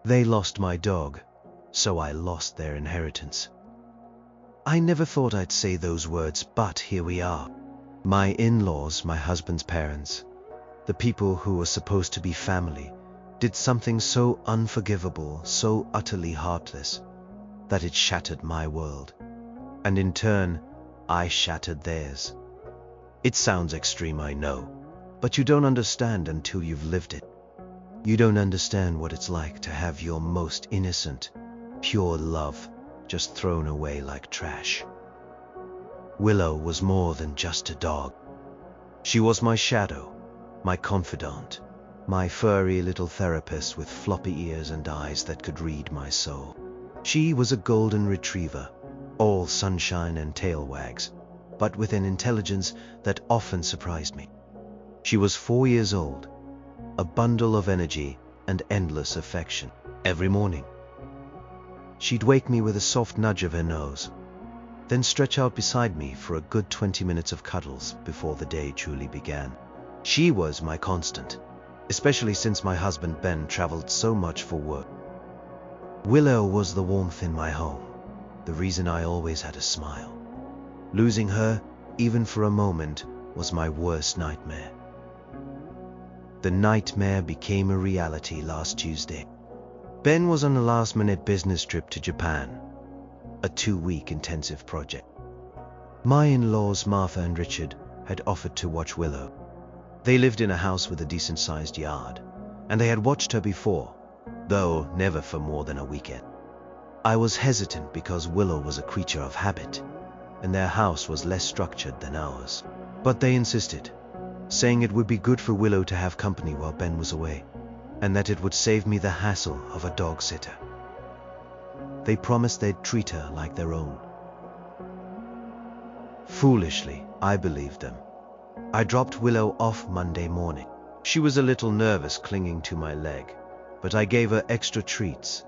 They lost my dog, so I lost their inheritance. I never thought I'd say those words, but here we are. My in-laws, my husband's parents, the people who were supposed to be family, did something so unforgivable, so utterly heartless, that it shattered my world. And in turn, I shattered theirs. It sounds extreme, I know, but you don't understand until you've lived it. You don't understand what it's like to have your most innocent, pure love just thrown away like trash. Willow was more than just a dog. She was my shadow, my confidant, my furry little therapist with floppy ears and eyes that could read my soul. She was a golden retriever, all sunshine and tail wags, but with an intelligence that often surprised me. She was 4 years old, a bundle of energy and endless affection. Every morning, she'd wake me with a soft nudge of her nose, then stretch out beside me for a good 20 minutes of cuddles before the day truly began. She was my constant, especially since my husband Ben traveled so much for work. Willow was the warmth in my home, the reason I always had a smile. Losing her, even for a moment, was my worst nightmare. The nightmare became a reality last Tuesday. Ben was on a last-minute business trip to Japan, a 2-week intensive project. My in-laws Martha and Richard had offered to watch Willow. They lived in a house with a decent-sized yard, and they had watched her before, though never for more than a weekend. I was hesitant because Willow was a creature of habit, and their house was less structured than ours. But they insisted, saying it would be good for Willow to have company while Ben was away, and that it would save me the hassle of a dog sitter. They promised they'd treat her like their own. Foolishly, I believed them. I dropped Willow off Monday morning. She was a little nervous clinging to my leg, but I gave her extra treats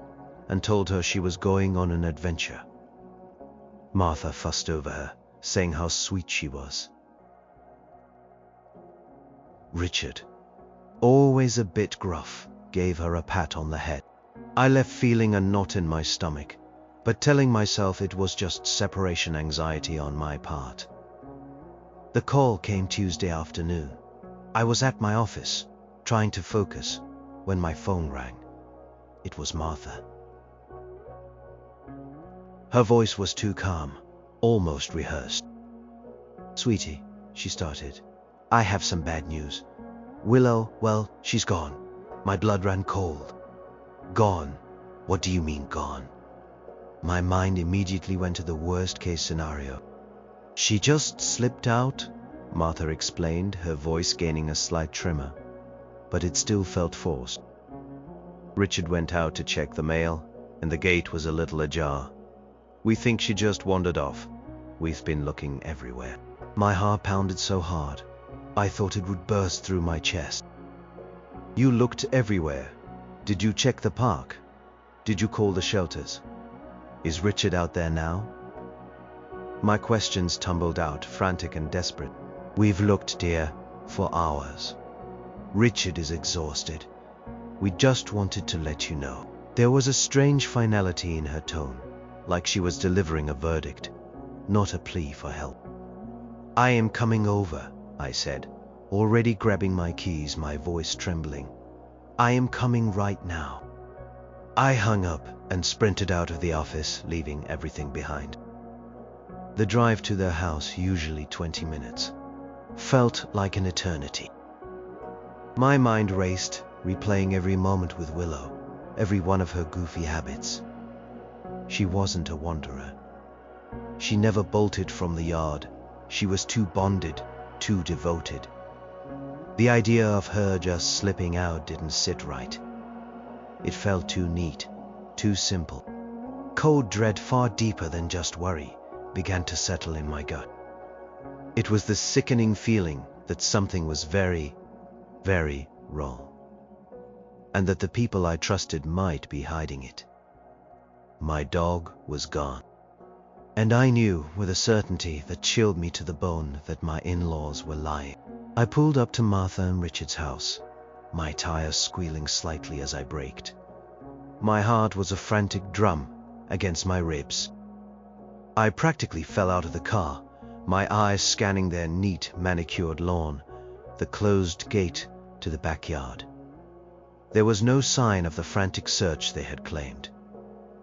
and told her she was going on an adventure. Martha fussed over her, saying how sweet she was. Richard, always a bit gruff, gave her a pat on the head. I left feeling a knot in my stomach, but telling myself it was just separation anxiety on my part. The call came Tuesday afternoon. I was at my office, trying to focus, when my phone rang. It was Martha. Her voice was too calm, almost rehearsed. "Sweetie," she started, "I have some bad news. Willow, well, she's gone." My blood ran cold. Gone? What do you mean gone? My mind immediately went to the worst-case scenario. "She just slipped out," Martha explained, her voice gaining a slight tremor, but it still felt forced. Richard went out to check the mail, and the gate was a little ajar. "We think she just wandered off. We've been looking everywhere." My heart pounded so hard, I thought it would burst through my chest. "You looked everywhere. Did you check the park? Did you call the shelters? Is Richard out there now?" My questions tumbled out, frantic and desperate. "We've looked, dear, for hours. Richard is exhausted. We just wanted to let you know." There was a strange finality in her tone, like she was delivering a verdict, not a plea for help. "I am coming over," I said, already grabbing my keys, my voice trembling. "I am coming right now." I hung up and sprinted out of the office, leaving everything behind. The drive to their house, usually 20 minutes, felt like an eternity. My mind raced, replaying every moment with Willow, every one of her goofy habits. She wasn't a wanderer. She never bolted from the yard. She was too bonded, too devoted. The idea of her just slipping out didn't sit right. It felt too neat, too simple. Cold dread, far deeper than just worry, began to settle in my gut. It was the sickening feeling that something was very, very wrong, and that the people I trusted might be hiding it. My dog was gone. And I knew with a certainty that chilled me to the bone that my in-laws were lying. I pulled up to Martha and Richard's house, my tires squealing slightly as I braked. My heart was a frantic drum against my ribs. I practically fell out of the car, my eyes scanning their neat, manicured lawn, the closed gate to the backyard. There was no sign of the frantic search they had claimed.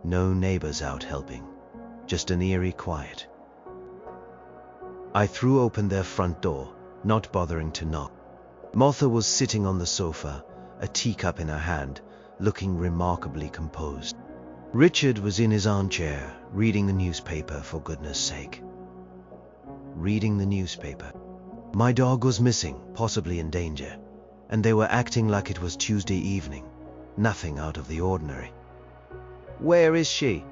No neighbors out helping, just an eerie quiet. I threw open their front door, not bothering to knock. Martha was sitting on the sofa, a teacup in her hand, looking remarkably composed. Richard was in his armchair, reading the newspaper, for goodness sake. Reading the newspaper. My dog was missing, possibly in danger, and they were acting like it was Tuesday evening. Nothing out of the ordinary. "Where is she?"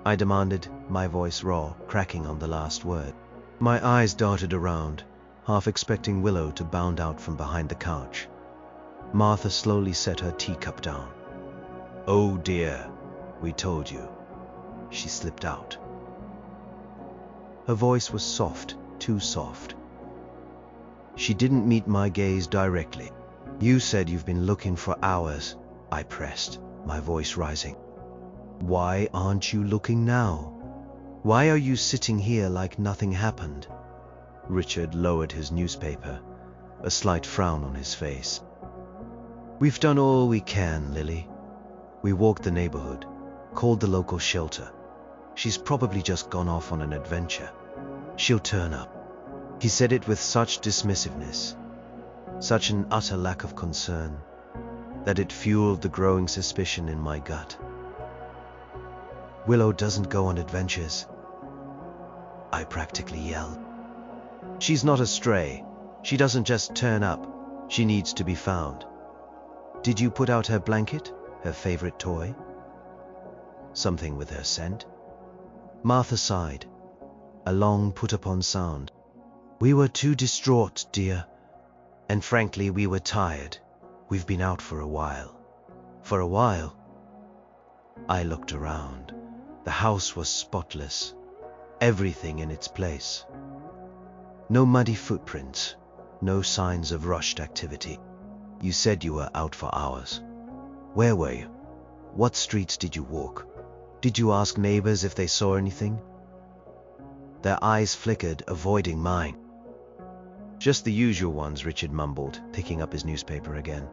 I demanded, my voice raw, cracking on the last word. My eyes darted around, half expecting Willow to bound out from behind the couch. Martha slowly set her teacup down. "Oh dear, we told you." She slipped out. Her voice was soft, too soft. She didn't meet my gaze directly. "You said you've been looking for hours," I pressed, my voice rising. "Why aren't you looking now? Why are you sitting here like nothing happened?" Richard lowered his newspaper, a slight frown on his face. "We've done all we can, Lily. We walked the neighborhood, called the local shelter. She's probably just gone off on an adventure. She'll turn up." He said it with such dismissiveness, such an utter lack of concern, that it fueled the growing suspicion in my gut. "Willow doesn't go on adventures," I practically yelled. "She's not a stray. She doesn't just turn up. She needs to be found. Did you put out her blanket, her favorite toy? Something with her scent?" Martha sighed, a long put-upon sound. "We were too distraught, dear. And frankly, we were tired. We've been out for a while." "For a while?" I looked around. The house was spotless, everything in its place. No muddy footprints, no signs of rushed activity. "You said you were out for hours. Where were you? What streets did you walk? Did you ask neighbors if they saw anything?" Their eyes flickered, avoiding mine. "Just the usual ones," Richard mumbled, picking up his newspaper again.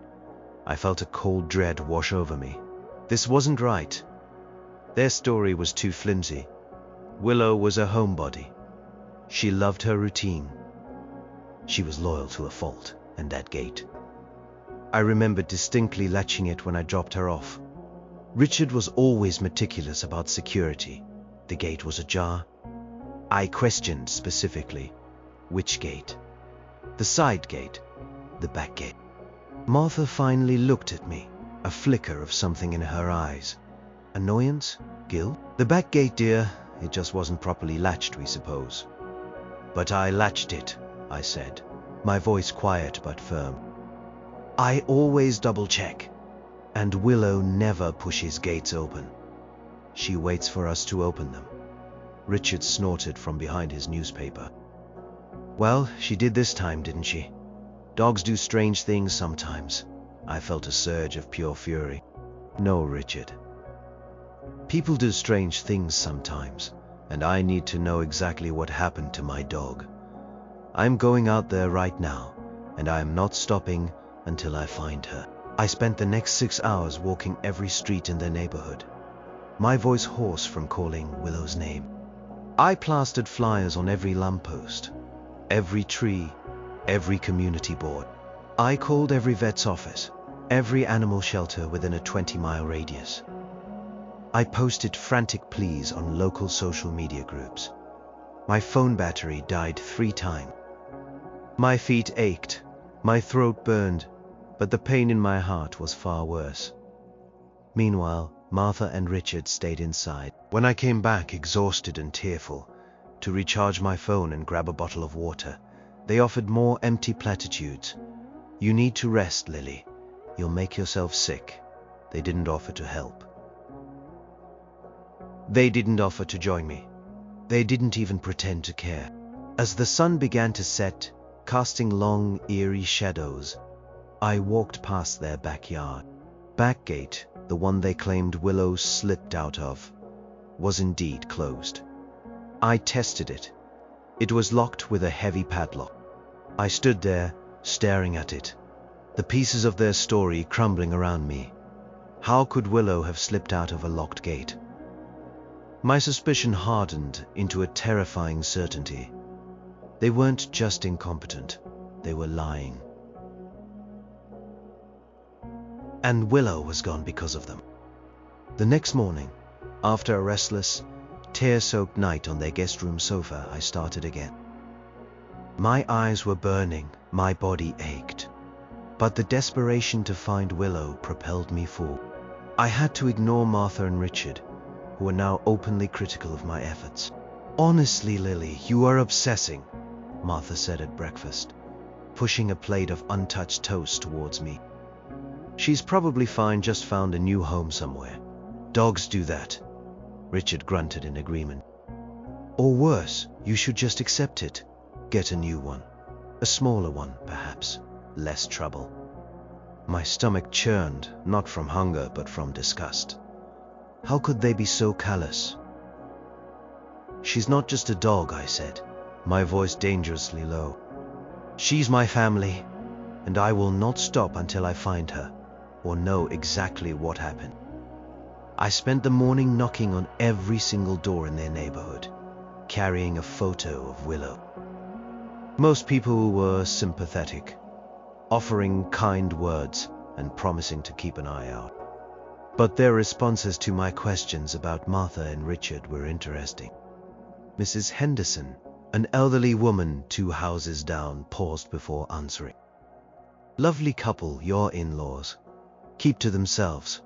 I felt a cold dread wash over me. This wasn't right. Their story was too flimsy. Willow was a homebody. She loved her routine. She was loyal to a fault, and that gate. I remembered distinctly latching it when I dropped her off. Richard was always meticulous about security. The gate was ajar. I questioned specifically, which gate? The side gate, the back gate. Martha finally looked at me, a flicker of something in her eyes. Annoyance? Guilt? "The back gate, dear. It just wasn't properly latched, we suppose." "But I latched it," I said, my voice quiet but firm. "I always double-check, and Willow never pushes gates open. She waits for us to open them." Richard snorted from behind his newspaper. "Well, she did this time, didn't she? Dogs do strange things sometimes." I felt a surge of pure fury. "No, Richard. People do strange things sometimes, and I need to know exactly what happened to my dog. I'm going out there right now, and I am not stopping until I find her." I spent the next 6 hours walking every street in their neighborhood, my voice hoarse from calling Willow's name. I plastered flyers on every lamppost, every tree, every community board. I called every vet's office, every animal shelter within a 20-mile radius. I posted frantic pleas on local social media groups. My phone battery died 3 times. My feet ached, my throat burned, but the pain in my heart was far worse. Meanwhile, Martha and Richard stayed inside. When I came back, exhausted and tearful, to recharge my phone and grab a bottle of water, they offered more empty platitudes. "You need to rest, Lily. You'll make yourself sick." They didn't offer to help. They didn't offer to join me. They didn't even pretend to care. As the sun began to set, casting long, eerie shadows, I walked past their backyard. back gate, the one they claimed Willow slipped out of, was indeed closed. I tested it. It was locked with a heavy padlock. I stood there, staring at it, the pieces of their story crumbling around me. How could Willow have slipped out of a locked gate? My suspicion hardened into a terrifying certainty. They weren't just incompetent, they were lying. And Willow was gone because of them. The next morning, after a restless, tear-soaked night on their guest room sofa, I started again. My eyes were burning, my body ached. But the desperation to find Willow propelled me forward. I had to ignore Martha and Richard, who were now openly critical of my efforts. "Honestly, Lily, you are obsessing," Martha said at breakfast, pushing a plate of untouched toast towards me. "She's probably fine, just found a new home somewhere. Dogs do that," Richard grunted in agreement. "Or worse, you should just accept it. Get a new one. A smaller one, perhaps. Less trouble." My stomach churned, not from hunger, but from disgust. How could they be so callous? "She's not just a dog," I said, my voice dangerously low. "She's my family, and I will not stop until I find her, or know exactly what happened." I spent the morning knocking on every single door in their neighborhood, carrying a photo of Willow. Most people were sympathetic, offering kind words and promising to keep an eye out. But their responses to my questions about Martha and Richard were interesting. Mrs. Henderson, an elderly woman 2 houses down, paused before answering. "Lovely couple, your in-laws. Keep to themselves.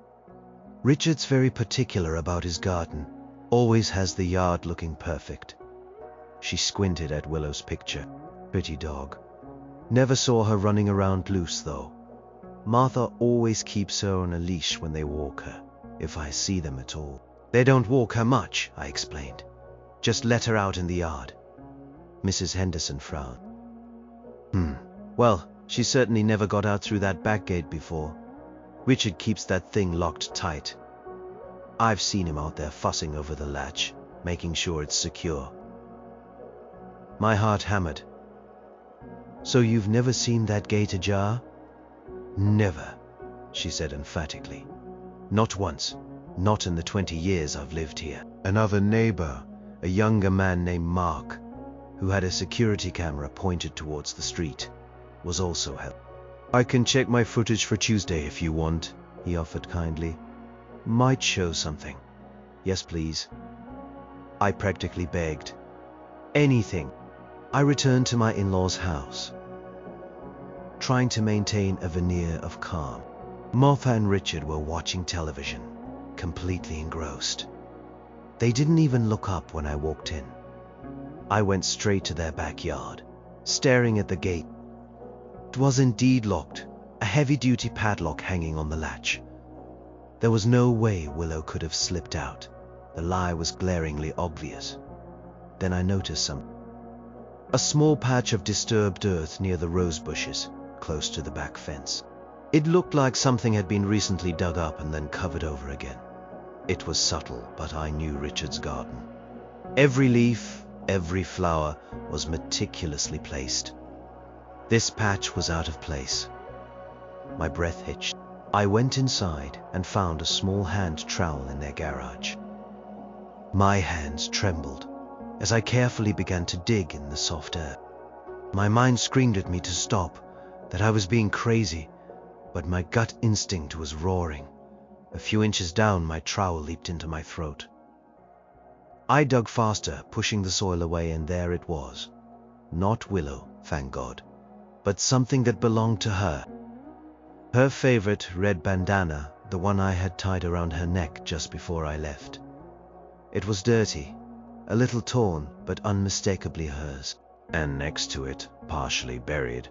Richard's very particular about his garden, always has the yard looking perfect." She squinted at Willow's picture. "Pretty dog. Never saw her running around loose though. Martha always keeps her on a leash when they walk her, if I see them at all." "They don't walk her much," I explained. "Just let her out in the yard." Mrs. Henderson frowned. Well, she certainly never got out through that back gate before. Richard keeps that thing locked tight. I've seen him out there fussing over the latch, making sure it's secure." My heart hammered. "So you've never seen that gate ajar?" "Never," she said emphatically. "Not once. Not in the 20 years I've lived here." Another neighbor, a younger man named Mark, who had a security camera pointed towards the street, was also helped. "I can check my footage for Tuesday if you want," he offered kindly. "Might show something." "Yes, please." I practically begged. "Anything." I returned to my in-laws' house, trying to maintain a veneer of calm. Martha and Richard were watching television, completely engrossed. They didn't even look up when I walked in. I went straight to their backyard, staring at the gate. It was indeed locked, a heavy-duty padlock hanging on the latch. There was no way Willow could have slipped out. The lie was glaringly obvious. Then I noticed something. A small patch of disturbed earth near the rose bushes, close to the back fence. It looked like something had been recently dug up and then covered over again. It was subtle, but I knew Richard's garden. Every leaf, every flower was meticulously placed. This patch was out of place. My breath hitched. I went inside and found a small hand trowel in their garage. My hands trembled as I carefully began to dig in the soft earth. My mind screamed at me to stop, that I was being crazy, but my gut instinct was roaring. A few inches down, my trowel leaped into my throat. I dug faster, pushing the soil away, and there it was. Not Willow, thank God, but something that belonged to her. Her favorite red bandana, the one I had tied around her neck just before I left. It was dirty, a little torn, but unmistakably hers. And next to it, partially buried,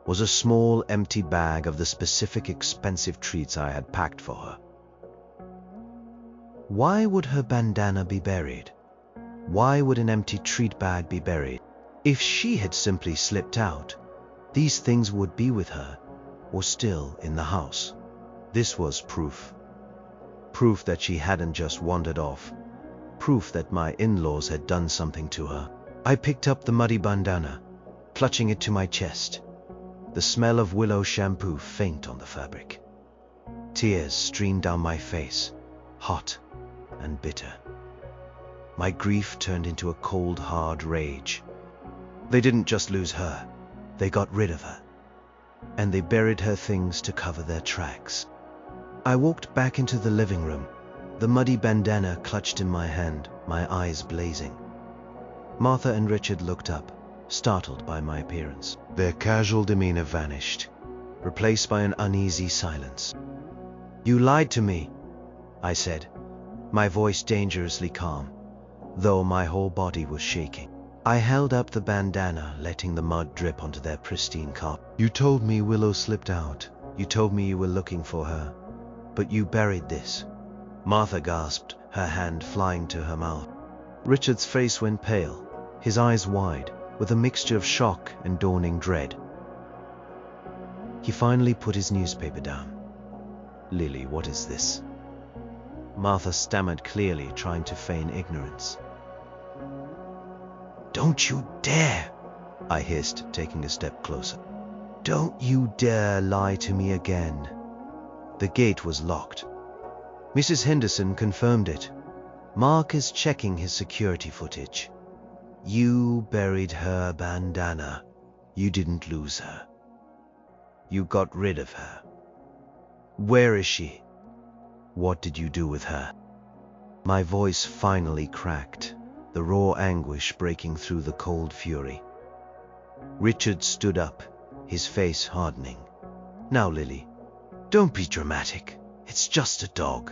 was a small empty bag of the specific expensive treats I had packed for her. Why would her bandana be buried? Why would an empty treat bag be buried? If she had simply slipped out, these things would be with her, or still in the house. This was proof. Proof that she hadn't just wandered off. Proof that my in-laws had done something to her. I picked up the muddy bandana, clutching it to my chest. The smell of Willow shampoo faint on the fabric. Tears streamed down my face, hot and bitter. My grief turned into a cold, hard rage. They didn't just lose her, they got rid of her. And they buried her things to cover their tracks. I walked back into the living room, the muddy bandana clutched in my hand, my eyes blazing. Martha and Richard looked up, startled by my appearance. Their casual demeanor vanished, replaced by an uneasy silence. "You lied to me," I said, my voice dangerously calm, though my whole body was shaking. I held up the bandana, letting the mud drip onto their pristine carpet. "You told me Willow slipped out. You told me you were looking for her. But you buried this." Martha gasped, her hand flying to her mouth. Richard's face went pale, his eyes wide, with a mixture of shock and dawning dread. He finally put his newspaper down. "Lily, what is this?" Martha stammered clearly, trying to feign ignorance. "Don't you dare!" I hissed, taking a step closer. "Don't you dare lie to me again." The gate was locked. Mrs. Henderson confirmed it. "Mark is checking his security footage. You buried her bandana. You didn't lose her. You got rid of her. Where is she? What did you do with her?" My voice finally cracked, the raw anguish breaking through the cold fury. Richard stood up, his face hardening. "Now, Lily, don't be dramatic. It's just a dog.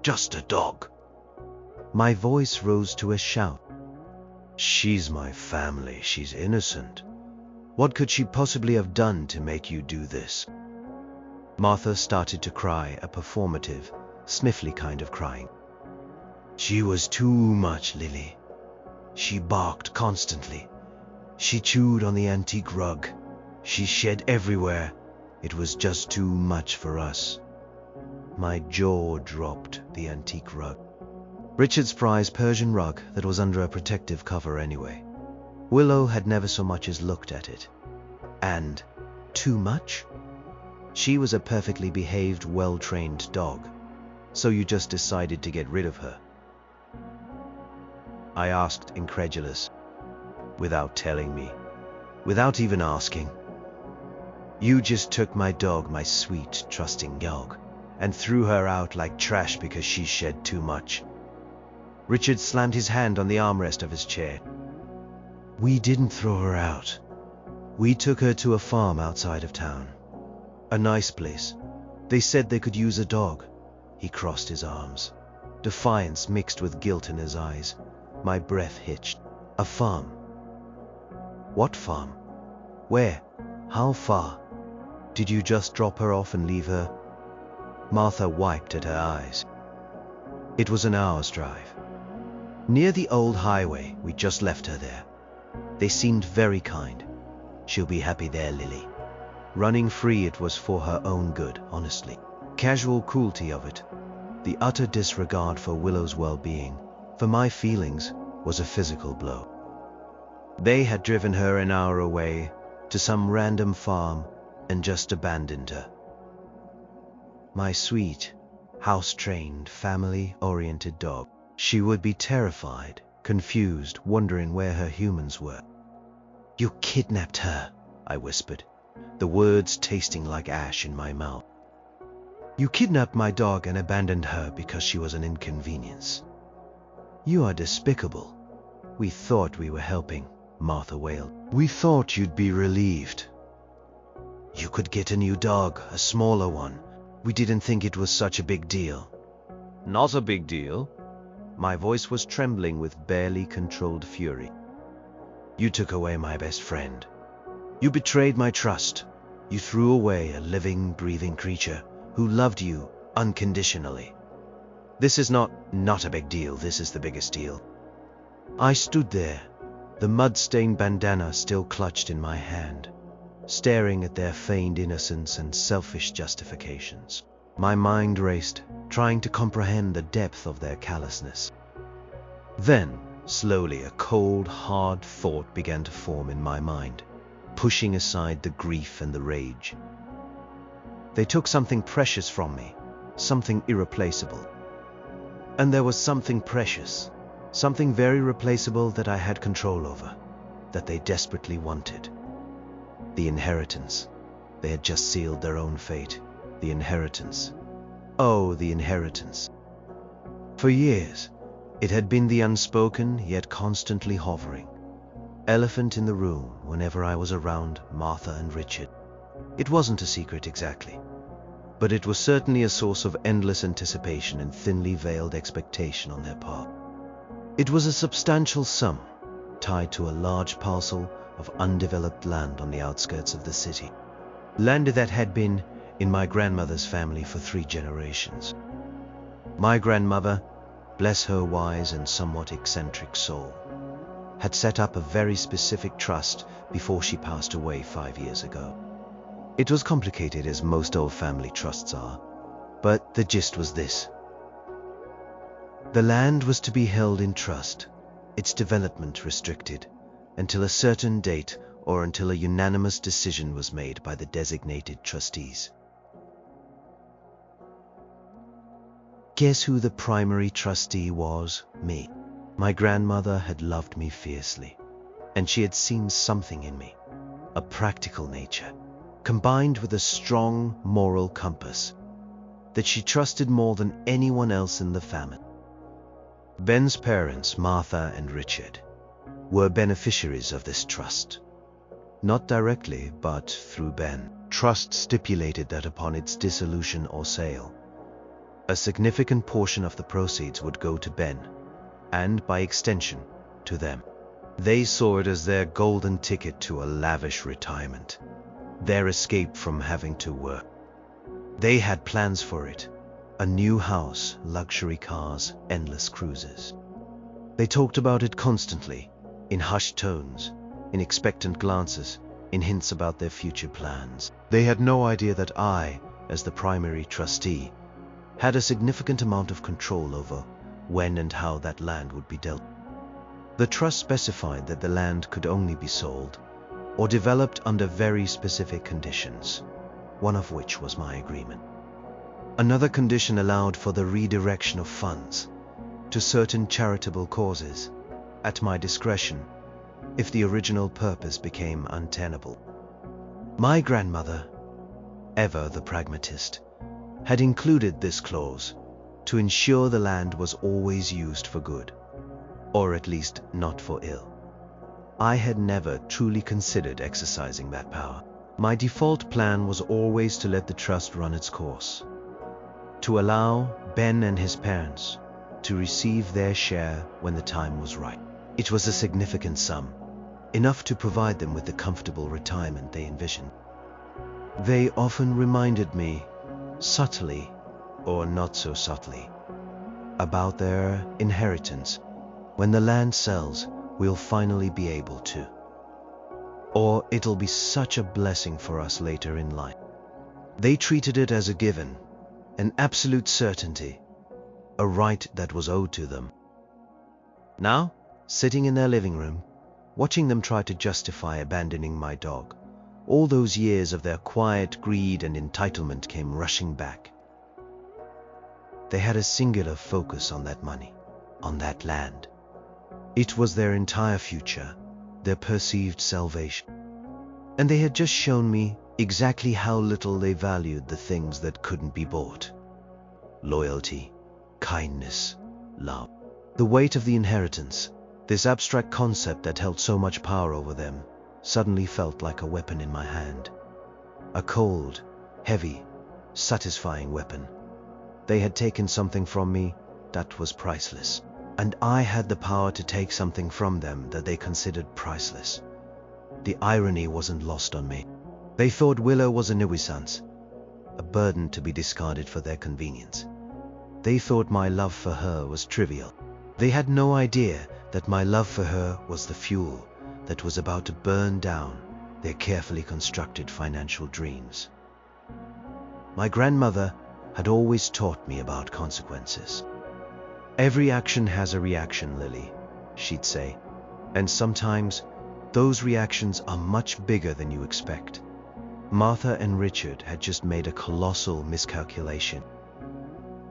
Just a dog." My voice rose to a shout. "She's my family. She's innocent. What could she possibly have done to make you do this?" Martha started to cry, a performative, sniffly kind of crying. "She was too much, Lily. She barked constantly. She chewed on the antique rug. She shed everywhere. It was just too much for us." My jaw dropped. The antique rug. Richard's prized Persian rug that was under a protective cover anyway. Willow had never so much as looked at it. And too much? She was a perfectly behaved, well-trained dog. So you just decided to get rid of her? I asked, incredulous. "Without telling me? Without even asking? You just took my dog, my sweet, trusting dog, and threw her out like trash because she shed too much." Richard slammed his hand on the armrest of his chair. "We didn't throw her out. We took her to a farm outside of town. A nice place. They said they could use a dog." He crossed his arms, defiance mixed with guilt in his eyes. My breath hitched. "A farm? What farm? Where? How far? Did you just drop her off and leave her?" Martha wiped at her eyes. "It was an hour's drive. Near the old highway. We just left her there. They seemed very kind. She'll be happy there, Lily. Running free, it was for her own good, honestly. Casual cruelty of it. The utter disregard for Willow's well-being, for my feelings, was a physical blow. They had driven her an hour away to some random farm and just abandoned her. My sweet, house-trained, family-oriented dog. She would be terrified, confused, wondering where her humans were. "You kidnapped her," I whispered, the words tasting like ash in my mouth. "You kidnapped my dog and abandoned her because she was an inconvenience. You are despicable. We thought we were helping," Martha wailed. "We thought you'd be relieved. You could get a new dog, a smaller one. We didn't think it was such a big deal." "Not a big deal." My voice was trembling with barely controlled fury. "You took away my best friend. You betrayed my trust. You threw away a living, breathing creature who loved you unconditionally. This is not a big deal. This is the biggest deal." I stood there, the mud-stained bandana still clutched in my hand, staring at their feigned innocence and selfish justifications. My mind raced, trying to comprehend the depth of their callousness. Then, slowly, a cold, hard thought began to form in my mind, pushing aside the grief and the rage. They took something precious from me, something irreplaceable. And there was something precious, something very replaceable that I had control over, that they desperately wanted. The inheritance. They had just sealed their own fate. The inheritance. Oh, the inheritance. For years, it had been the unspoken yet constantly hovering elephant in the room whenever I was around Martha and Richard. It wasn't a secret exactly, but it was certainly a source of endless anticipation and thinly veiled expectation on their part. It was a substantial sum, tied to a large parcel of undeveloped land on the outskirts of the city. Land that had been in my grandmother's family for 3 generations. My grandmother, bless her wise and somewhat eccentric soul, had set up a very specific trust before she passed away 5 years ago. It was complicated, as most old family trusts are, but the gist was this. The land was to be held in trust, its development restricted, until a certain date or until a unanimous decision was made by the designated trustees. Guess who the primary trustee was? Me. My grandmother had loved me fiercely, and she had seen something in me, a practical nature, combined with a strong moral compass, that she trusted more than anyone else in the family. Ben's parents, Martha and Richard, were beneficiaries of this trust. Not directly, but through Ben. Trust stipulated that upon its dissolution or sale, a significant portion of the proceeds would go to Ben, and by extension, to them. They saw it as their golden ticket to a lavish retirement, their escape from having to work. They had plans for it, a new house, luxury cars, endless cruises. They talked about it constantly, in hushed tones, in expectant glances, in hints about their future plans. They had no idea that I, as the primary trustee, had a significant amount of control over when and how that land would be dealt. The trust specified that the land could only be sold or developed under very specific conditions, one of which was my agreement. Another condition allowed for the redirection of funds to certain charitable causes at my discretion if the original purpose became untenable. My grandmother, ever the pragmatist, had included this clause to ensure the land was always used for good, or at least not for ill. I had never truly considered exercising that power. My default plan was always to let the trust run its course, to allow Ben and his parents to receive their share when the time was right. It was a significant sum, enough to provide them with the comfortable retirement they envisioned. They often reminded me, subtly or not so subtly, about their inheritance. When the land sells, we'll finally be able to. Or it'll be such a blessing for us later in life. They treated it as a given, an absolute certainty, a right that was owed to them. Now, sitting in their living room, watching them try to justify abandoning my dog, all those years of their quiet greed and entitlement came rushing back. They had a singular focus on that money, on that land. It was their entire future, their perceived salvation. And they had just shown me exactly how little they valued the things that couldn't be bought. Loyalty, kindness, love. The weight of the inheritance, this abstract concept that held so much power over them, suddenly felt like a weapon in my hand. A cold, heavy, satisfying weapon. They had taken something from me that was priceless, and I had the power to take something from them that they considered priceless. The irony wasn't lost on me. They thought Willow was a nuisance, a burden to be discarded for their convenience. They thought my love for her was trivial. They had no idea that my love for her was the fuel that was about to burn down their carefully constructed financial dreams. My grandmother had always taught me about consequences. Every action has a reaction, Lily, she'd say, and sometimes those reactions are much bigger than you expect. Martha and Richard had just made a colossal miscalculation.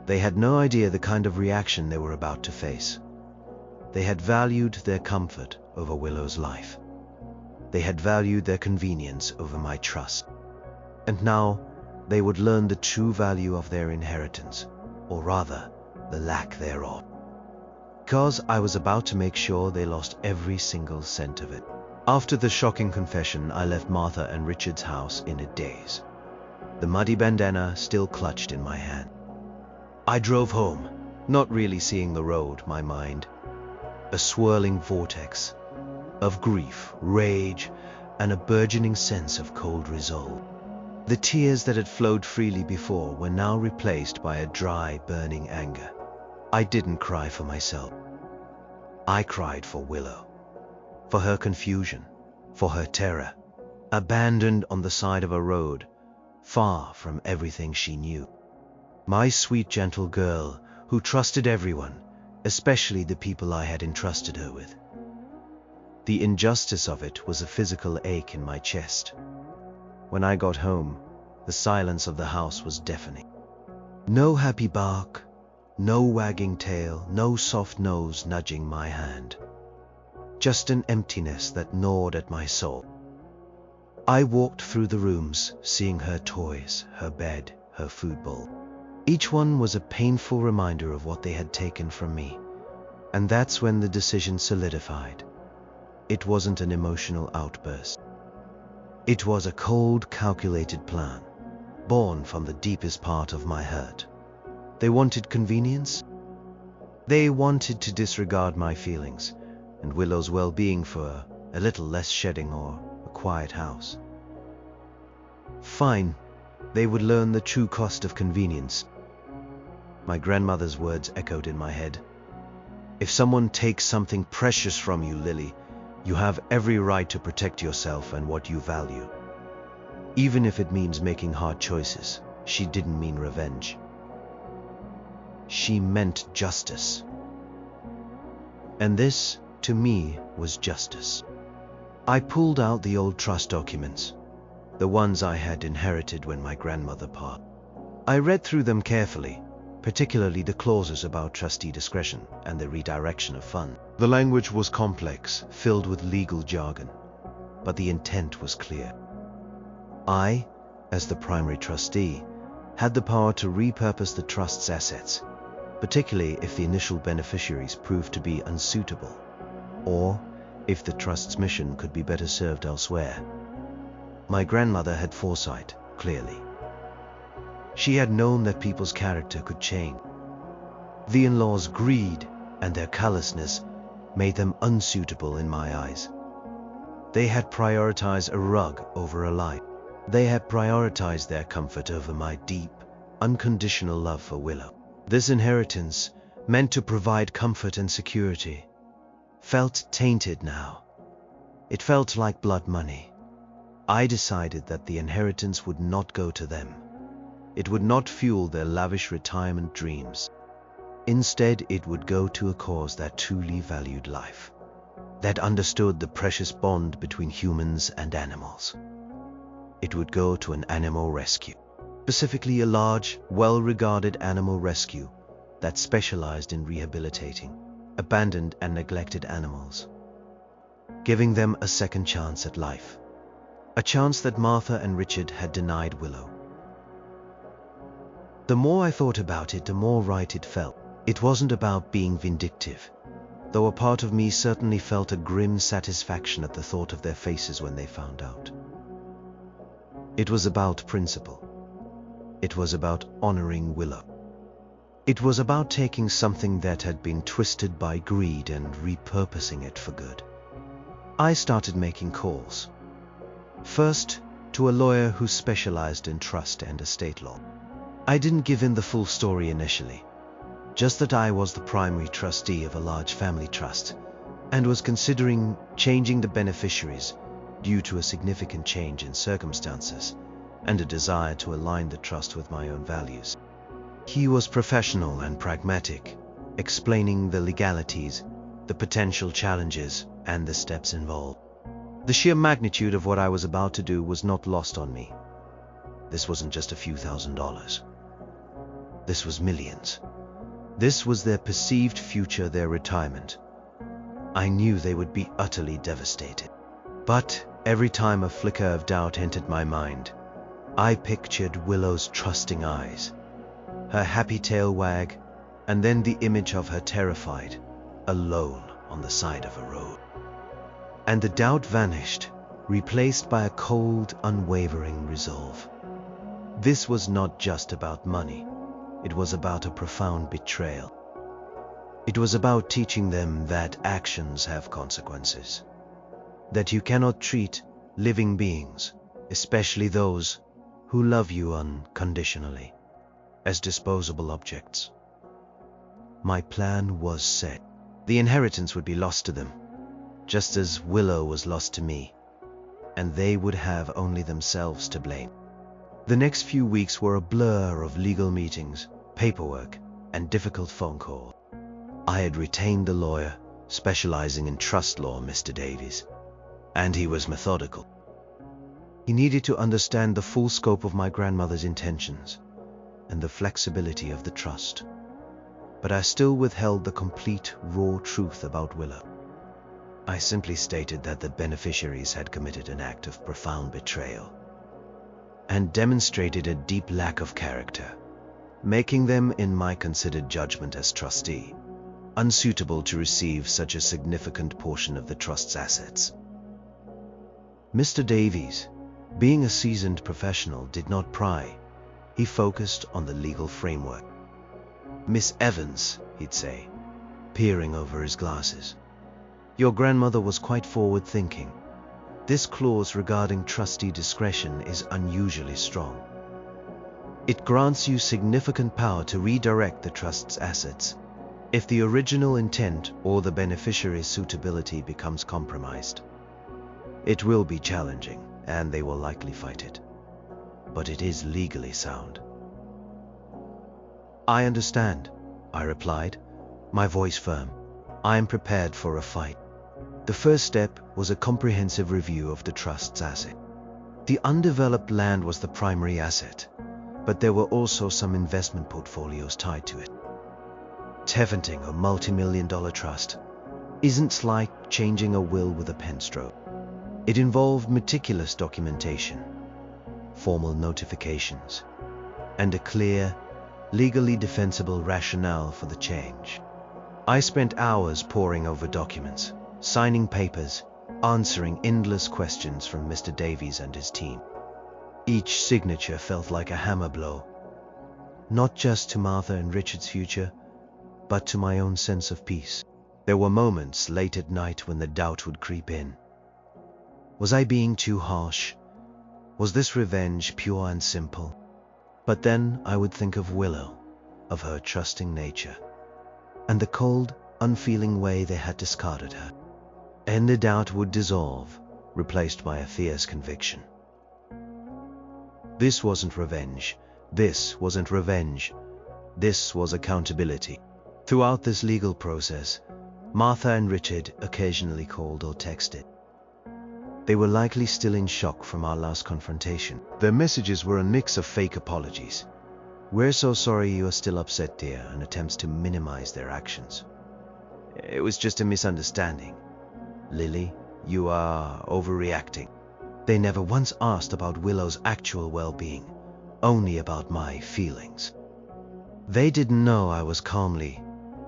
They had no idea the kind of reaction they were about to face. They had valued their comfort over Willow's life. They had valued their convenience over my trust. And now they would learn the true value of their inheritance, or rather, the lack thereof. Because I was about to make sure they lost every single cent of it. After the shocking confession, I left Martha and Richard's house in a daze, the muddy bandana still clutched in my hand. I drove home, not really seeing the road, my mind, a swirling vortex of grief, rage, and a burgeoning sense of cold resolve. The tears that had flowed freely before were now replaced by a dry, burning anger. I didn't cry for myself. I cried for Willow, for her confusion, for her terror, abandoned on the side of a road, far from everything she knew. My sweet, gentle girl who trusted everyone, especially the people I had entrusted her with. The injustice of it was a physical ache in my chest. When I got home, the silence of the house was deafening. No happy bark, no wagging tail, no soft nose nudging my hand. Just an emptiness that gnawed at my soul. I walked through the rooms, seeing her toys, her bed, her food bowl. Each one was a painful reminder of what they had taken from me. And that's when the decision solidified. It wasn't an emotional outburst. It was a cold, calculated plan, born from the deepest part of my hurt. They wanted convenience. They wanted to disregard my feelings and Willow's well-being for a little less shedding or a quiet house. Fine, they would learn the true cost of convenience. My grandmother's words echoed in my head. If someone takes something precious from you, Lily, you have every right to protect yourself and what you value. Even if it means making hard choices. She didn't mean revenge. She meant justice. And this, to me, was justice. I pulled out the old trust documents, the ones I had inherited when my grandmother passed. I read through them carefully, particularly the clauses about trustee discretion and the redirection of funds. The language was complex, filled with legal jargon, but the intent was clear. I, as the primary trustee, had the power to repurpose the trust's assets, particularly if the initial beneficiaries proved to be unsuitable, or if the trust's mission could be better served elsewhere. My grandmother had foresight, clearly. She had known that people's character could change. The in-laws' greed and their callousness made them unsuitable in my eyes. They had prioritized a rug over a life. They had prioritized their comfort over my deep, unconditional love for Willow. This inheritance, meant to provide comfort and security, felt tainted now. It felt like blood money. I decided that the inheritance would not go to them. It would not fuel their lavish retirement dreams. Instead, it would go to a cause that truly valued life, that understood the precious bond between humans and animals. It would go to an animal rescue, specifically a large, well-regarded animal rescue that specialized in rehabilitating abandoned and neglected animals, giving them a second chance at life, a chance that Martha and Richard had denied Willow. The more I thought about it, the more right it felt. It wasn't about being vindictive, though a part of me certainly felt a grim satisfaction at the thought of their faces when they found out. It was about principle. It was about honoring Willow. It was about taking something that had been twisted by greed and repurposing it for good. I started making calls. First, to a lawyer who specialized in trust and estate law. I didn't give him the full story initially, just that I was the primary trustee of a large family trust and was considering changing the beneficiaries due to a significant change in circumstances and a desire to align the trust with my own values. He was professional and pragmatic, explaining the legalities, the potential challenges, and the steps involved. The sheer magnitude of what I was about to do was not lost on me. This wasn't just a few $1,000s. This was millions. This was their perceived future, their retirement. I knew they would be utterly devastated. But every time a flicker of doubt entered my mind, I pictured Willow's trusting eyes, her happy tail wag, and then the image of her terrified, alone on the side of a road. And the doubt vanished, replaced by a cold, unwavering resolve. This was not just about money. It was about a profound betrayal. It was about teaching them that actions have consequences, that you cannot treat living beings, especially those who love you unconditionally, as disposable objects. My plan was set. The inheritance would be lost to them, just as Willow was lost to me, and they would have only themselves to blame. The next few weeks were a blur of legal meetings, paperwork, and difficult phone calls. I had retained the lawyer, specializing in trust law, Mr. Davies, and he was methodical. He needed to understand the full scope of my grandmother's intentions and the flexibility of the trust. But I still withheld the complete, raw truth about Willow. I simply stated that the beneficiaries had committed an act of profound betrayal and demonstrated a deep lack of character, making them, in my considered judgment as trustee, unsuitable to receive such a significant portion of the trust's assets. Mr. Davies, being a seasoned professional, did not pry. He focused on the legal framework. "Miss Evans," he'd say, peering over his glasses, "your grandmother was quite forward-thinking. This clause regarding trustee discretion is unusually strong. It grants you significant power to redirect the trust's assets if the original intent or the beneficiary's suitability becomes compromised. It will be challenging, and they will likely fight it, but it is legally sound." "I understand," I replied, my voice firm. "I am prepared for a fight." The first step was a comprehensive review of the trust's asset. The undeveloped land was the primary asset, but there were also some investment portfolios tied to it. Teventing a multi-million-dollar trust isn't like changing a will with a pen stroke. It involved meticulous documentation, formal notifications, and a clear, legally defensible rationale for the change. I spent hours poring over documents, signing papers, answering endless questions from Mr. Davies and his team. Each signature felt like a hammer blow, not just to Martha and Richard's future, but to my own sense of peace. There were moments late at night when the doubt would creep in. Was I being too harsh? Was this revenge pure and simple? But then I would think of Willow, of her trusting nature, and the cold, unfeeling way they had discarded her. And the doubt would dissolve, replaced by a fierce conviction. This wasn't revenge. This wasn't revenge. This was accountability. Throughout this legal process, Martha and Richard occasionally called or texted. They were likely still in shock from our last confrontation. Their messages were a mix of fake apologies. "We're so sorry you are still upset, dear," and attempts to minimize their actions. "It was just a misunderstanding. Lily, you are overreacting." They never once asked about Willow's actual well-being, only about my feelings. They didn't know I was calmly,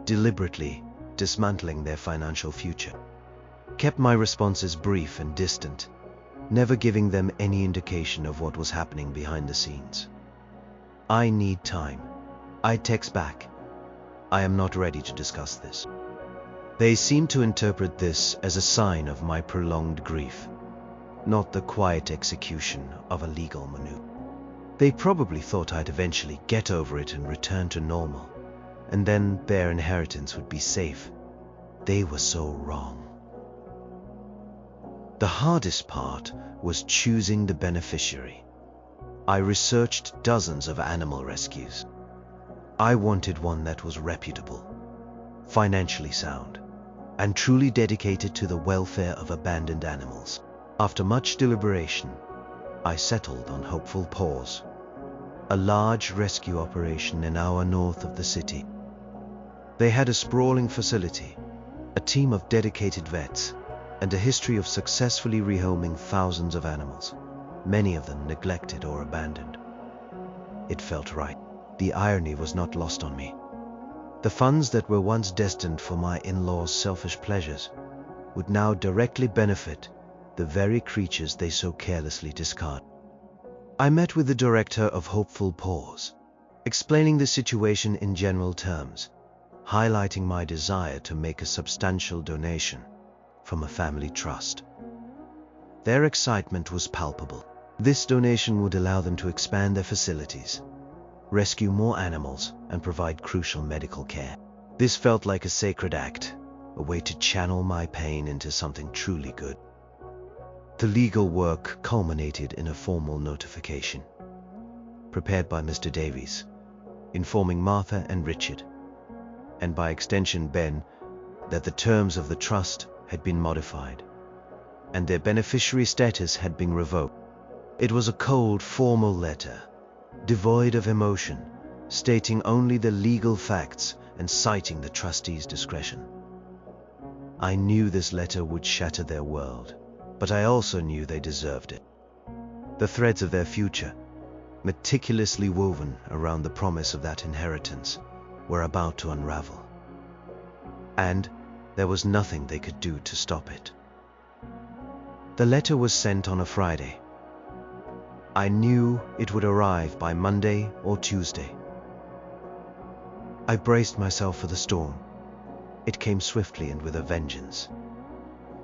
deliberately dismantling their financial future. Kept my responses brief and distant, never giving them any indication of what was happening behind the scenes. "I need time." I text back, "I am not ready to discuss this." They seemed to interpret this as a sign of my prolonged grief, not the quiet execution of a legal maneuver. They probably thought I'd eventually get over it and return to normal, and then their inheritance would be safe. They were so wrong. The hardest part was choosing the beneficiary. I researched dozens of animal rescues. I wanted one that was reputable, financially sound, and truly dedicated to the welfare of abandoned animals. After much deliberation, I settled on Hopeful Paws, a large rescue operation an hour north of the city. They had a sprawling facility, a team of dedicated vets, and a history of successfully rehoming thousands of animals, many of them neglected or abandoned. It felt right. The irony was not lost on me. The funds that were once destined for my in-laws' selfish pleasures would now directly benefit the very creatures they so carelessly discard. I met with the director of Hopeful Paws, explaining the situation in general terms, highlighting my desire to make a substantial donation from a family trust. Their excitement was palpable. This donation would allow them to expand their facilities, rescue more animals, and provide crucial medical care. This felt like a sacred act, a way to channel my pain into something truly good. The legal work culminated in a formal notification, prepared by Mr. Davies, informing Martha and Richard, and by extension Ben, that the terms of the trust had been modified, and their beneficiary status had been revoked. It was a cold, formal letter, devoid of emotion, stating only the legal facts and citing the trustees' discretion. I knew this letter would shatter their world, but I also knew they deserved it. The threads of their future, meticulously woven around the promise of that inheritance, were about to unravel. And there was nothing they could do to stop it. The letter was sent on a Friday. I knew it would arrive by Monday or Tuesday. I braced myself for the storm. It came swiftly and with a vengeance.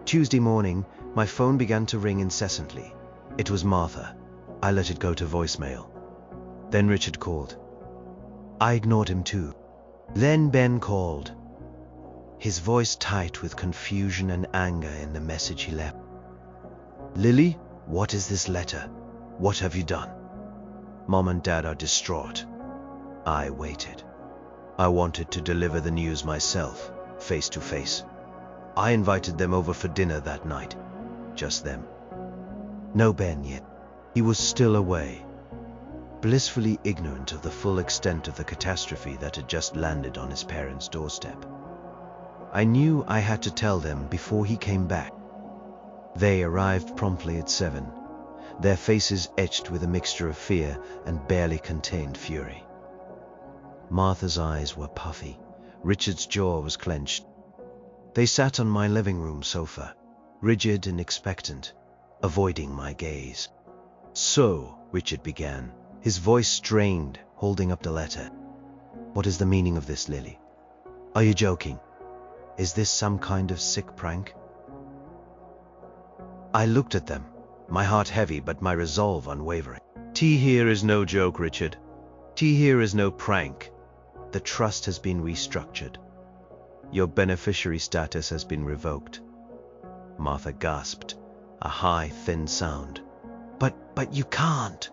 Tuesday morning, my phone began to ring incessantly. It was Martha. I let it go to voicemail. Then Richard called. I ignored him too. Then Ben called, his voice tight with confusion and anger in the message he left. Lily, what is this letter? What have you done? Mom and Dad are distraught. I waited. I wanted to deliver the news myself, face to face. I invited them over for dinner that night. Just them. No Ben yet. He was still away, blissfully ignorant of the full extent of the catastrophe that had just landed on his parents' doorstep. I knew I had to tell them before he came back. They arrived promptly at 7, their faces etched with a mixture of fear and barely contained fury. Martha's eyes were puffy. Richard's jaw was clenched. They sat on my living room sofa, rigid and expectant, avoiding my gaze. So, Richard began, his voice strained, holding up the letter. What is the meaning of this, Lily? Are you joking? Is this some kind of sick prank? I looked at them, my heart heavy but my resolve unwavering. Tea here is no joke, Richard. Tea here is no prank. The trust has been restructured. Your beneficiary status has been revoked. Martha gasped, a high, thin sound. But you can't.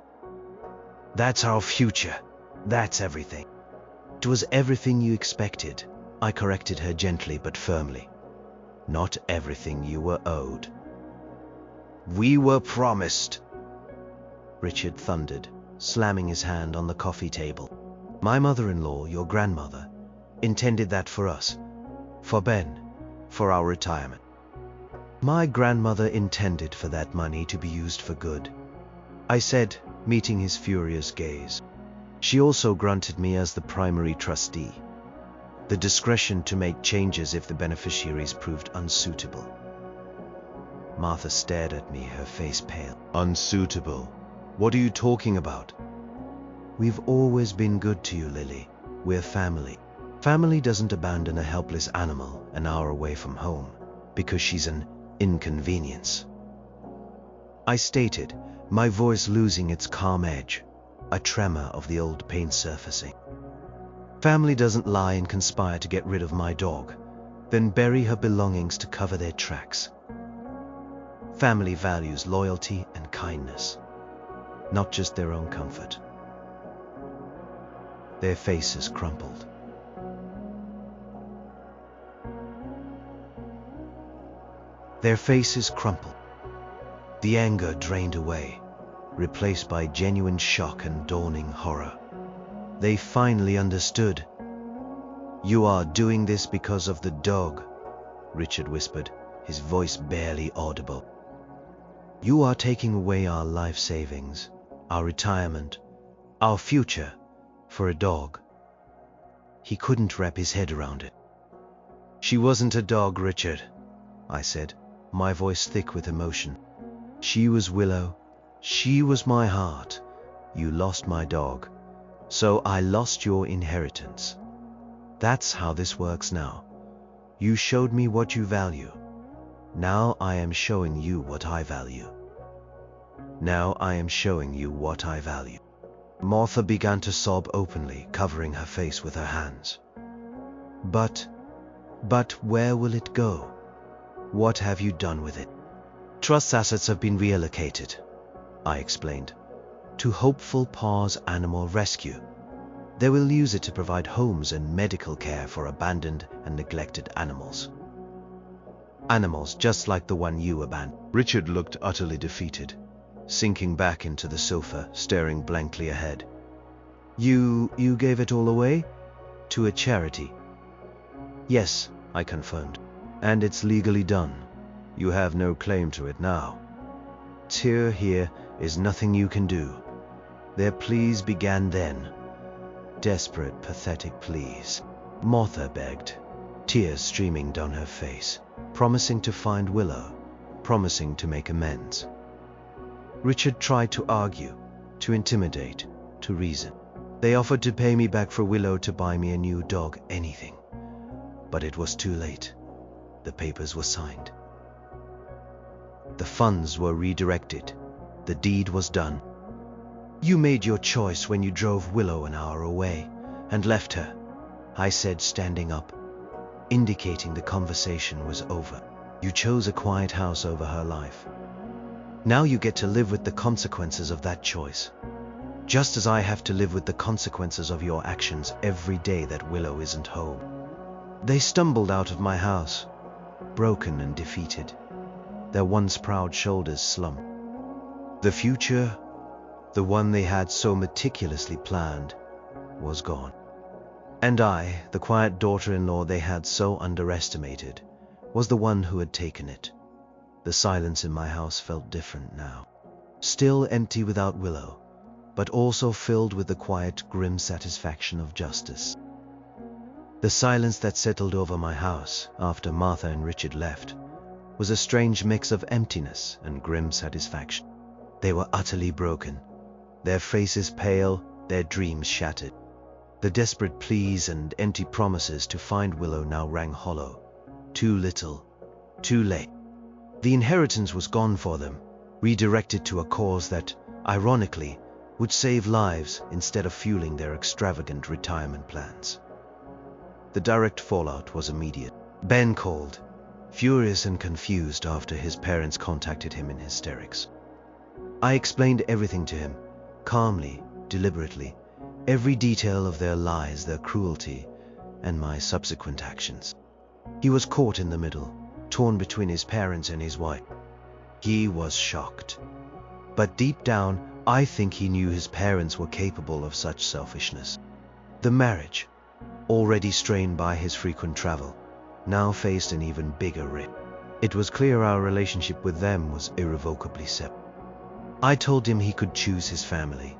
That's our future. That's everything. It was everything you expected. I corrected her gently but firmly. Not everything you were owed. We were promised, Richard thundered, slamming his hand on the coffee table. My mother-in-law, your grandmother, intended that for us, for Ben, for our retirement. My grandmother intended for that money to be used for good, I said, meeting his furious gaze. She also granted me as the primary trustee the discretion to make changes if the beneficiaries proved unsuitable. Martha stared at me, her face pale. Unsuitable? What are you talking about? We've always been good to you, Lily. We're family. Family doesn't abandon a helpless animal an hour away from home because she's an inconvenience. I stated, my voice losing its calm edge, a tremor of the old pain surfacing. Family doesn't lie and conspire to get rid of my dog, then bury her belongings to cover their tracks. Family values loyalty and kindness, not just their own comfort. Their faces crumpled. Their faces crumpled. The anger drained away, replaced by genuine shock and dawning horror. They finally understood. "You are doing this because of the dog," Richard whispered, his voice barely audible. "You are taking away our life savings, our retirement, our future, for a dog." He couldn't wrap his head around it. "She wasn't a dog, Richard," I said, my voice thick with emotion. "She was Willow. She was my heart. You lost my dog, so I lost your inheritance. That's how this works now. You showed me what you value. Now I am showing you what I value. Now I am showing you what I value." Martha began to sob openly, covering her face with her hands. But where will it go? What have you done with it?" "Trust assets have been reallocated," I explained, "to Hopeful Paws Animal Rescue. They will use it to provide homes and medical care for abandoned and neglected animals. Animals just like the one you abandoned." Richard looked utterly defeated, sinking back into the sofa, staring blankly ahead. You gave it all away? To a charity?" "Yes," I confirmed. "And it's legally done. You have no claim to it now. Here is nothing you can do." Their pleas began then. Desperate, pathetic pleas. Martha begged, tears streaming down her face, promising to find Willow, promising to make amends. Richard tried to argue, to intimidate, to reason. They offered to pay me back for Willow, to buy me a new dog, anything. But it was too late. The papers were signed. The funds were redirected. The deed was done. "You made your choice when you drove Willow an hour away and left her," I said, standing up, indicating the conversation was over. "You chose a quiet house over her life. Now you get to live with the consequences of that choice, just as I have to live with the consequences of your actions every day that Willow isn't home." They stumbled out of my house, broken and defeated, their once proud shoulders slumped. The future, the one they had so meticulously planned, was gone. And I, the quiet daughter-in-law they had so underestimated, was the one who had taken it. The silence in my house felt different now. Still empty without Willow, but also filled with the quiet, grim satisfaction of justice. The silence that settled over my house after Martha and Richard left was a strange mix of emptiness and grim satisfaction. They were utterly broken, their faces pale, their dreams shattered. The desperate pleas and empty promises to find Willow now rang hollow. Too little, too late. The inheritance was gone for them, redirected to a cause that, ironically, would save lives instead of fueling their extravagant retirement plans. The direct fallout was immediate. Ben called, furious and confused after his parents contacted him in hysterics. I explained everything to him, calmly, deliberately, every detail of their lies, their cruelty, and my subsequent actions. He was caught in the middle, torn between his parents and his wife. He was shocked. But deep down, I think he knew his parents were capable of such selfishness. The marriage, already strained by his frequent travel, now faced an even bigger risk. It was clear our relationship with them was irrevocably severed. I told him he could choose his family,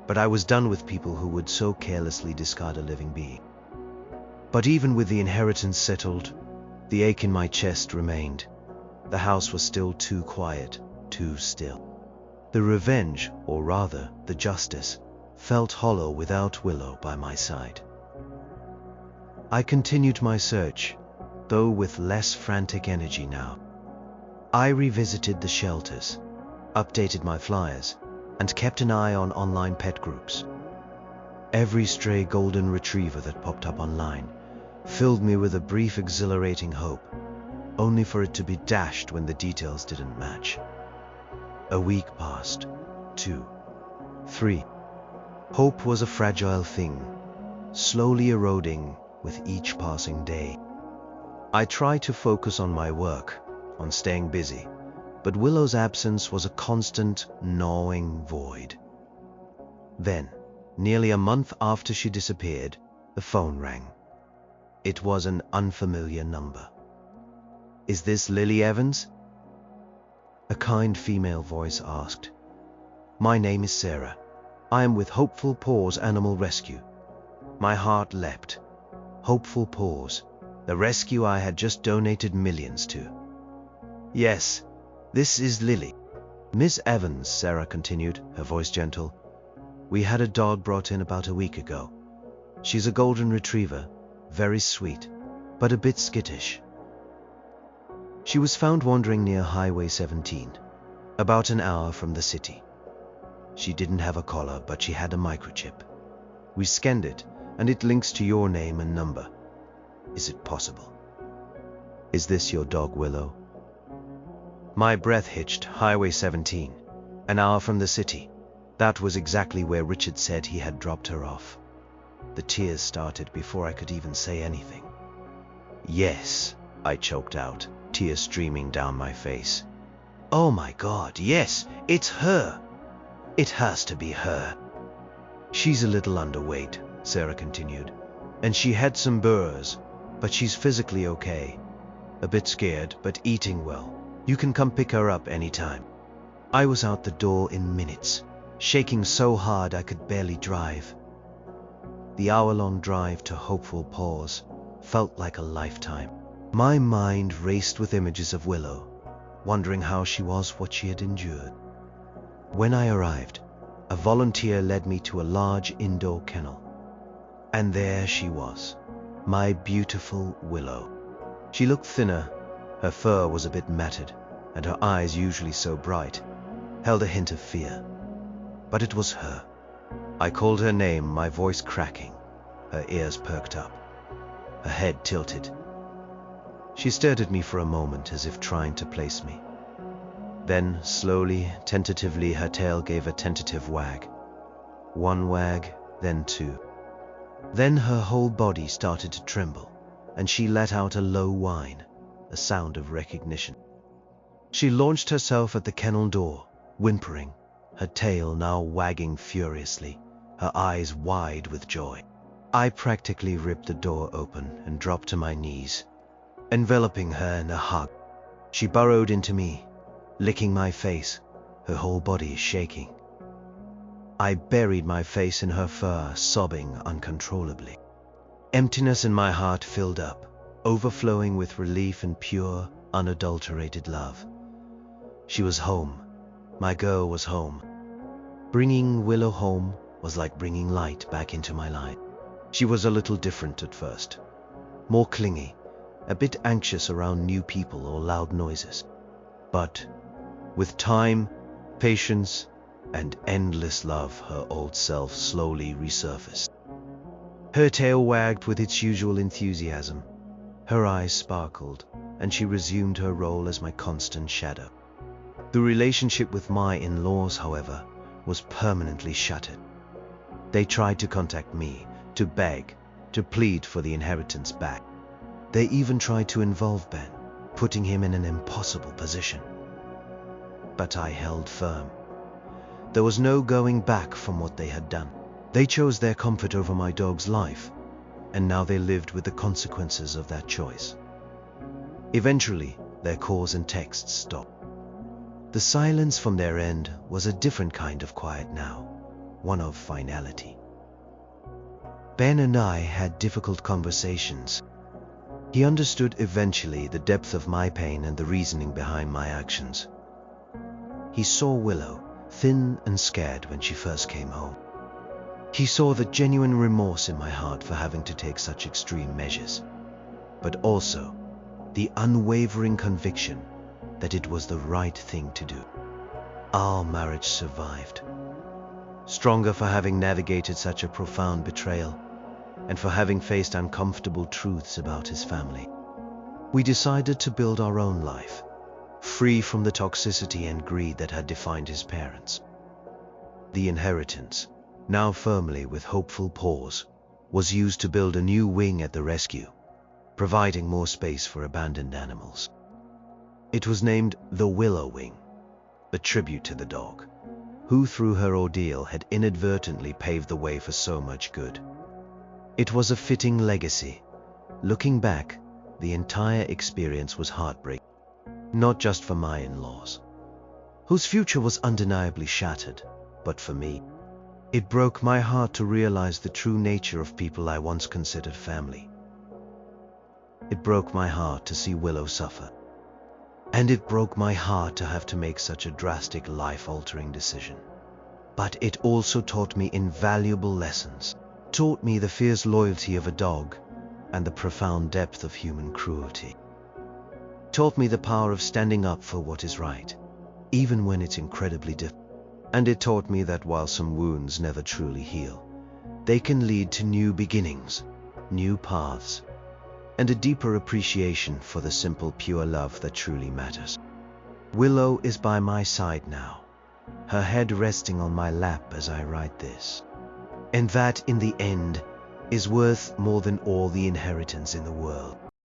but I was done with people who would so carelessly discard a living being. But even with the inheritance settled, the ache in my chest remained. The house was still too quiet, too still. The revenge, or rather, the justice, felt hollow without Willow by my side. I continued my search, though with less frantic energy now. I revisited the shelters, updated my flyers, and kept an eye on online pet groups. Every stray golden retriever that popped up online filled me with a brief, exhilarating hope. only for it to be dashed when the details didn't match. A week passed, 2, 3. Hope was a fragile thing, slowly eroding with each passing day. I tried to focus on my work, on staying busy, but Willow's absence was a constant, gnawing void. Then, nearly a month after she disappeared, the phone rang. It was an unfamiliar number. "Is this Lily Evans?" A kind female voice asked. "My name is Sarah. I am with Hopeful Paws Animal Rescue." My heart leapt. Hopeful Paws, the rescue I had just donated millions to. "Yes, this is Lily." "Miss Evans," Sarah continued, her voice gentle, "we had a dog brought in about a week ago. She's a golden retriever, very sweet, but a bit skittish. She was found wandering near Highway 17, about an hour from the city. She didn't have a collar, but she had a microchip. We scanned it, and it links to your name and number. Is it possible? Is this your dog, Willow?" My breath hitched. Highway 17, an hour from the city. That was exactly where Richard said he had dropped her off. The tears started before I could even say anything. "Yes," I choked out, tears streaming down my face. "Oh my God, yes, it's her. It has to be her." "She's a little underweight," Sarah continued, "and she had some burrs, but she's physically okay. A bit scared, but eating well. You can come pick her up anytime." I was out the door in minutes, shaking so hard I could barely drive. The hour-long drive to Hopeful Paws felt like a lifetime. My mind raced with images of Willow, wondering how she was, what she had endured. When I arrived, a volunteer led me to a large indoor kennel. And there she was, my beautiful Willow. She looked thinner, her fur was a bit matted, and her eyes, usually so bright, held a hint of fear. But it was her. I called her name, my voice cracking, her ears perked up, her head tilted. She stared at me for a moment as if trying to place me. Then, slowly, tentatively, her tail gave a tentative wag. One wag, then two. Then her whole body started to tremble, and she let out a low whine, a sound of recognition. She launched herself at the kennel door, whimpering, her tail now wagging furiously, her eyes wide with joy. I practically ripped the door open and dropped to my knees, enveloping her in a hug. She burrowed into me, licking my face, her whole body shaking. I buried my face in her fur, sobbing uncontrollably. Emptiness in my heart filled up, overflowing with relief and pure, unadulterated love. She was home. My girl was home. Bringing Willow home was like bringing light back into my life. She was a little different at first, more clingy, a bit anxious around new people or loud noises. But with time, patience, and endless love, her old self slowly resurfaced. Her tail wagged with its usual enthusiasm. Her eyes sparkled, and she resumed her role as my constant shadow. The relationship with my in-laws, however, was permanently shattered. They tried to contact me, to beg, to plead for the inheritance back. They even tried to involve Ben, putting him in an impossible position. But I held firm. There was no going back from what they had done. They chose their comfort over my dog's life, and now they lived with the consequences of that choice. Eventually, their calls and texts stopped. The silence from their end was a different kind of quiet now, one of finality. Ben and I had difficult conversations. He understood eventually the depth of my pain and the reasoning behind my actions. He saw Willow, thin and scared when she first came home. He saw the genuine remorse in my heart for having to take such extreme measures, but also the unwavering conviction that it was the right thing to do. Our marriage survived, stronger for having navigated such a profound betrayal and for having faced uncomfortable truths about his family. We decided to build our own life, free from the toxicity and greed that had defined his parents. The inheritance, now firmly with hopeful paws, was used to build a new wing at the rescue, providing more space for abandoned animals. It was named the Willow Wing, a tribute to the dog, who through her ordeal had inadvertently paved the way for so much good. It was a fitting legacy. Looking back, the entire experience was heartbreaking, not just for my in-laws, whose future was undeniably shattered, but for me. It broke my heart to realize the true nature of people I once considered family. It broke my heart to see Willow suffer. And it broke my heart to have to make such a drastic, life-altering decision. But it also taught me invaluable lessons. Taught me the fierce loyalty of a dog and the profound depth of human cruelty. Taught me the power of standing up for what is right, even when it's incredibly difficult. And it taught me that while some wounds never truly heal, they can lead to new beginnings, new paths, and a deeper appreciation for the simple, pure love that truly matters. Willow is by my side now, her head resting on my lap as I write this. And that, in the end, is worth more than all the inheritance in the world.